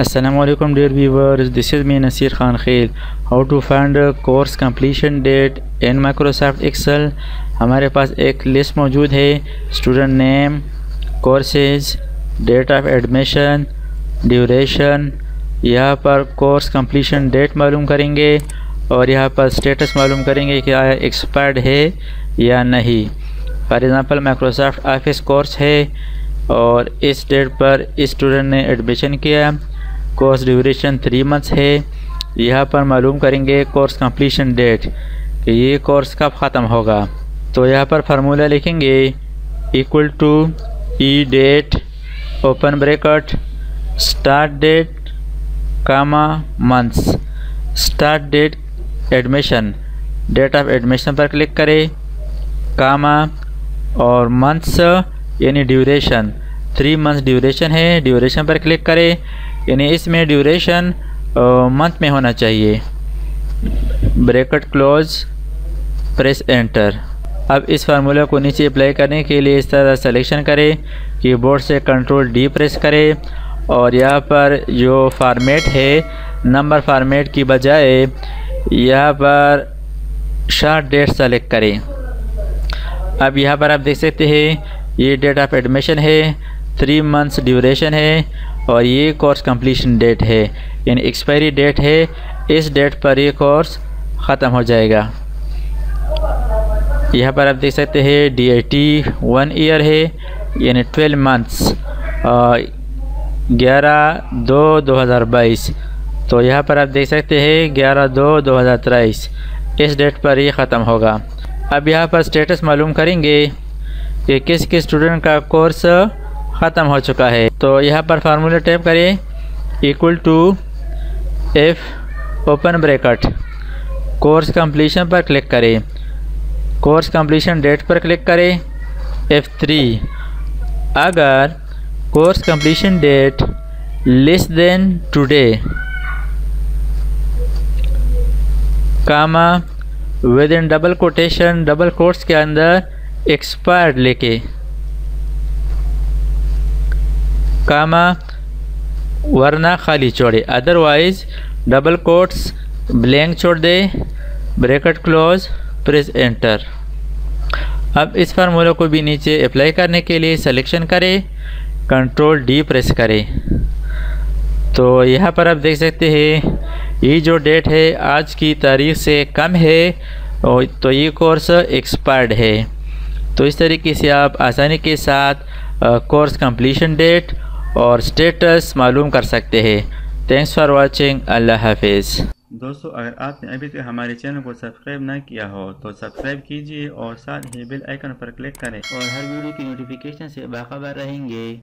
Assalamualaikum dear viewers, this is me Nasir Khan Khail. How to find a course completion date in Microsoft Excel. हमारे पास एक list मौजूद है, student name, courses, date of admission, duration. यहाँ पर course completion date मालूम करेंगे और यहाँ पर स्टेटस मालूम करेंगे कि आया एक्सपायर्ड है या नहीं। For example Microsoft office course है और इस डेट पर इस स्टूडेंट ने एडमिशन किया। कोर्स ड्यूरेशन 3 मंथ्स है। यहाँ पर मालूम करेंगे कोर्स कंप्लीशन डेट कि ये कोर्स कब ख़त्म होगा। तो यहाँ पर फार्मूला लिखेंगे equal to E date open bracket start date comma months. Start date admission, date of admission पर क्लिक करें, कामा और मंथ्स यानी ड्यूरेशन 3 मंथ्स ड्यूरेशन है, ड्यूरेशन पर क्लिक करें, यानी इसमें ड्यूरेशन मंथ में होना चाहिए। Bracket close, press enter. अब इस फार्मूला को नीचे अप्लाई करने के लिए इस तरह सिलेक्शन करें, कीबोर्ड से कंट्रोल डी प्रेस करें और यहाँ पर जो फॉर्मेट है नंबर फॉर्मेट की बजाय यहाँ पर शॉर्ट डेट सेलेक्ट करें। अब यहाँ पर आप देख सकते हैं ये डेट ऑफ एडमिशन है, 3 मंथ्स ड्यूरेशन है और ये कोर्स कंप्लीशन डेट है, यानी एक्सपायरी डेट है। इस डेट पर ये कोर्स ख़त्म हो जाएगा। यहाँ पर आप देख सकते हैं DIT 1 ईयर है, यानी 12 मंथ्स 11/2/2022। तो यहाँ पर आप देख सकते हैं 11/2/2023 इस डेट पर ये ख़त्म होगा। अब यहाँ पर स्टेटस मालूम करेंगे कि किस किस स्टूडेंट का कोर्स ख़त्म हो चुका है। तो यहाँ पर फार्मूला टाइप करें equal to F open bracket course completion पर क्लिक करें, कोर्स कंप्लीशन डेट पर क्लिक करें F3। अगर course completion date less than today comma within double quotation double quotes के अंदर एक्सपायर्ड लेके कामा वरना खाली छोड़े, अदरवाइज डबल कोट्स ब्लैंक छोड़ दे, ब्रैकेट क्लोज, प्रेस एंटर। अब इस फार्मूला को भी नीचे अप्लाई करने के लिए सिलेक्शन करें, कंट्रोल डी प्रेस करें। तो यहाँ पर आप देख सकते हैं ये जो डेट है आज की तारीख से कम है तो ये कोर्स एक्सपायर्ड है। तो इस तरीके से आप आसानी के साथ कोर्स कंप्लीशन डेट और स्टेटस मालूम कर सकते हैं। Thanks for watching. अल्लाह हाफिज़। दोस्तों, अगर आपने अभी तक हमारे चैनल को सब्सक्राइब ना किया हो तो सब्सक्राइब कीजिए और साथ ही बेल आइकन पर क्लिक करें और हर वीडियो की नोटिफिकेशन से बाखबर रहेंगे।